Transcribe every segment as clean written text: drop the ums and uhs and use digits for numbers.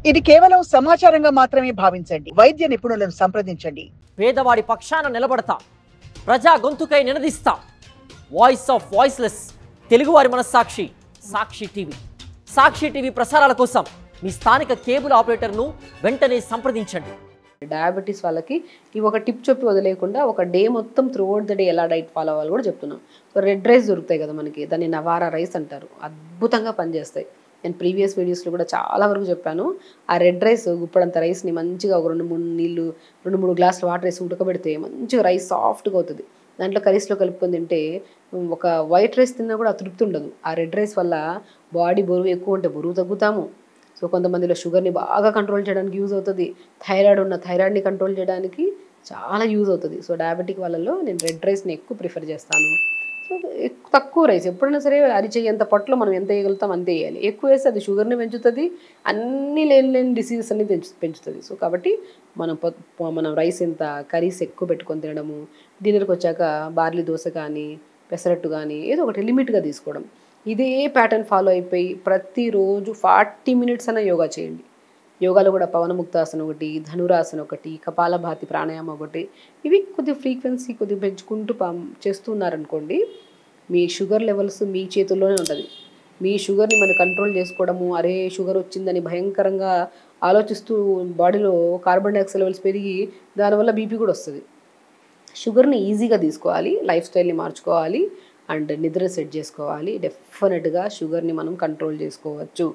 ఇది కేవలం సమాచారంగా మాత్రమే భావించండి. వైద్య నిపుణులను సంప్రదించండి. పేదవాడి పక్షాన నిలబడతా, ప్రజా గొంతుకై నినదిస్తా. వాయిస్ ఆఫ్ వాయిస్లెస్, తెలుగువారి మనస్సాక్షి, సాక్షి టీవీ. సాక్షి టీవీ ప్రసారాల కోసం మీ స్థానిక కేబుల్ ఆపరేటర్ను వెంటనే సంప్రదించండి. డయాబెటీస్ వాళ్ళకి ఈ ఒక టిప్ చెప్పి వదిలేకుండా ఒక డే మొత్తం త్రూ అవుట్ ద డే ఎలా డైట్ ఫాలో అవ్వాలి కూడా చెప్తున్నాం. సో రెడ్ రైస్ దొరుకుతాయి కదా మనకి, దాన్ని నవారా రైస్ అంటారు. అద్భుతంగా పనిచేస్తాయి. నేను ప్రీవియస్ వీడియోస్లో కూడా చాలా వరకు చెప్పాను. ఆ రెడ్ రైస్ గుప్పడంత రైస్ని మంచిగా ఒక 2-3 గ్లాసులు వాటర్ వేసి ఉడకబెడితే మంచిగా రైస్ సాఫ్ట్గా అవుతుంది. దాంట్లో కర్రీస్లో కలుపుకొని తింటే ఒక వైట్ రైస్ తిన్నా కూడా తృప్తి ఉండదు. ఆ రెడ్ రైస్ వల్ల బాడీ బరువు ఎక్కువ ఉంటే బరువు తగ్గుతాము. సో కొంతమందిలో షుగర్ని బాగా కంట్రోల్ చేయడానికి యూజ్ అవుతుంది. థైరాయిడ్ని కంట్రోల్ చేయడానికి చాలా యూజ్ అవుతుంది. సో డయాబెటిక్ వాళ్ళలో నేను రెడ్ రైస్ని ఎక్కువ ప్రిఫర్ చేస్తాను. సో తక్కువ రైస్ ఎప్పుడైనా సరే అరిచేయంత పొట్టలో మనం ఎంత వేయగలుగుతాం అంతే వేయాలి. ఎక్కువ వేస్తే అది షుగర్ని పెంచుతుంది, అన్నీ లేని డిసీజెస్ అన్ని పెంచుతుంది. సో కాబట్టి మనం రైస్ ఎంత కర్రీస్ ఎక్కువ పెట్టుకొని తినడము, డిన్నర్కి వచ్చాక బార్లీ దోశ కానీ పెసరట్టు కానీ ఏదో ఒకటి లిమిట్గా తీసుకోవడం, ఇదే ప్యాటర్న్ ఫాలో అయిపోయి ప్రతిరోజు 40 మినిట్స్ అన్న యోగా చేయండి. యోగాలో కూడా పవనముక్తాసనం ఒకటి, ధనురాసనం ఒకటి, కపాలభాతి ప్రాణాయామం ఒకటి, ఇవి కొద్దిగా ఫ్రీక్వెన్సీ కొద్దిగా పెంచుకుంటూ చేస్తున్నారనుకోండి, మీ షుగర్ లెవెల్స్ మీ చేతుల్లోనే ఉంటుంది. మీ షుగర్ని మనం కంట్రోల్ చేసుకోవడము, అరే షుగర్ వచ్చిందని భయంకరంగా ఆలోచిస్తూ బాడీలో కార్బన్ డైఆక్సైడ్ లెవెల్స్ పెరిగి దానివల్ల బీపీ కూడా వస్తుంది. షుగర్ని ఈజీగా తీసుకోవాలి, లైఫ్ స్టైల్ని మార్చుకోవాలి అండ్ నిద్ర సెట్ చేసుకోవాలి. డెఫినెట్గా షుగర్ని మనం కంట్రోల్ చేసుకోవచ్చు.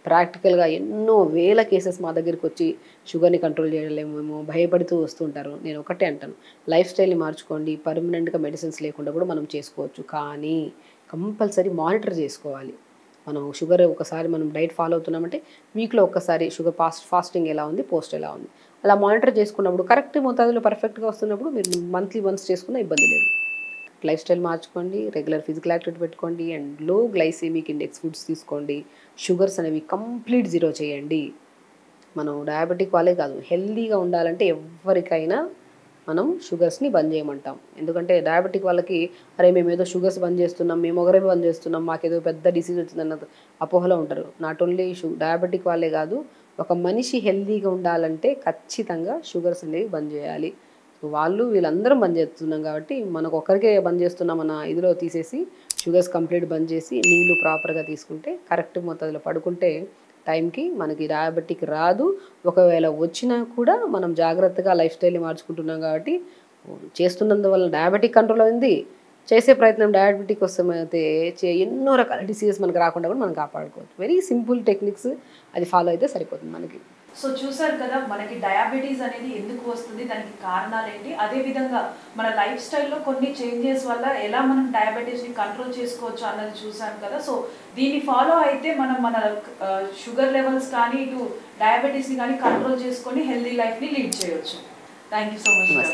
ప్రాక్టికల్గా ఎన్నో వేల కేసెస్ మా దగ్గరికి వచ్చి షుగర్ని కంట్రోల్ చేయలేమేమో భయపడుతూ వస్తుంటారు. నేను ఒకటే అంటాను, లైఫ్ స్టైల్ని మార్చుకోండి. పర్మనెంట్గా మెడిసిన్స్ లేకుండా కూడా మనం చేసుకోవచ్చు. కానీ కంపల్సరీ మానిటర్ చేసుకోవాలి. మనం షుగర్ ఒకసారి మనం డైట్ ఫాలో అవుతున్నామంటే వీక్లో ఒక్కసారి షుగర్ ఫాస్టింగ్ ఎలా ఉంది, పోస్ట్ ఎలా ఉంది, అలా మానిటర్ చేసుకున్నప్పుడు కరెక్ట్ మోతాదులో పర్ఫెక్ట్గా వస్తున్నప్పుడు మీరు మంత్లీ వన్స్ చేసుకున్న ఇబ్బంది లేదు. లైఫ్ స్టైల్ మార్చుకోండి, రెగ్యులర్ ఫిజికల్ యాక్టివిటీ పెట్టుకోండి అండ్ లో గ్లైసెమిక్ ఇండెక్స్ ఫుడ్స్ తీసుకోండి. షుగర్స్ అనేవి కంప్లీట్ జీరో చేయండి. మనం డయాబెటిక్ వాళ్ళే కాదు, హెల్దీగా ఉండాలంటే ఎవరికైనా మనం షుగర్స్ని బంద్ చేయమంటాం. ఎందుకంటే డయాబెటిక్ వాళ్ళకి అరే మేము ఏదో షుగర్స్ బంద్ చేస్తున్నాం, మేము ఒకరే బంద్ చేస్తున్నాం, మాకేదో పెద్ద డిసీజ్ వచ్చిందన్న అపోహలో ఉంటారు. నాట్ ఓన్లీ డయాబెటిక్ వాళ్ళే కాదు, ఒక మనిషి హెల్దీగా ఉండాలంటే ఖచ్చితంగా షుగర్స్ అనేవి బంద్ చేయాలి. వీళ్ళందరం బంద్ చేస్తున్నాం కాబట్టి మనకు ఒకరికే బంద్ చేస్తున్నామన్న ఇదిలో తీసేసి షుగర్స్ కంప్లీట్ బంద్ చేసి నీళ్లు ప్రాపర్గా తీసుకుంటే కరెక్ట్ మొత్తంలో పడుకుంటే టైంకి మనకి డయాబెటిక్ రాదు. ఒకవేళ వచ్చినా కూడా మనం జాగ్రత్తగా లైఫ్ స్టైల్ని మార్చుకుంటున్నాం కాబట్టి చేస్తున్నందువల్ల డయాబెటిక్ కంట్రోల్ అయింది. చేసే ప్రయత్నం డయాబెటిక్ వస్తే ఎన్నో రకాల డిసీజెస్ మనకు రాకుండా కూడా మనం కాపాడుకోవచ్చు. వెరీ సింపుల్ టెక్నిక్స్, అది ఫాలో అయితే సరిపోతుంది మనకి. సో చూసారు కదా మనకి డయాబెటీస్ అనేది ఎందుకు వస్తుంది, దానికి కారణాలు ఏంటి, అదేవిధంగా మన లైఫ్ స్టైల్లో కొన్ని చేంజెస్ వల్ల ఎలా మనం డయాబెటీస్ని కంట్రోల్ చేసుకోవచ్చు అన్నది చూసాం కదా. సో దీన్ని ఫాలో అయితే మనం మన షుగర్ లెవెల్స్ కానీ ఇటు డయాబెటీస్ని కానీ కంట్రోల్ చేసుకొని హెల్దీ లైఫ్ని లీడ్ చేయొచ్చు. Thank you so much.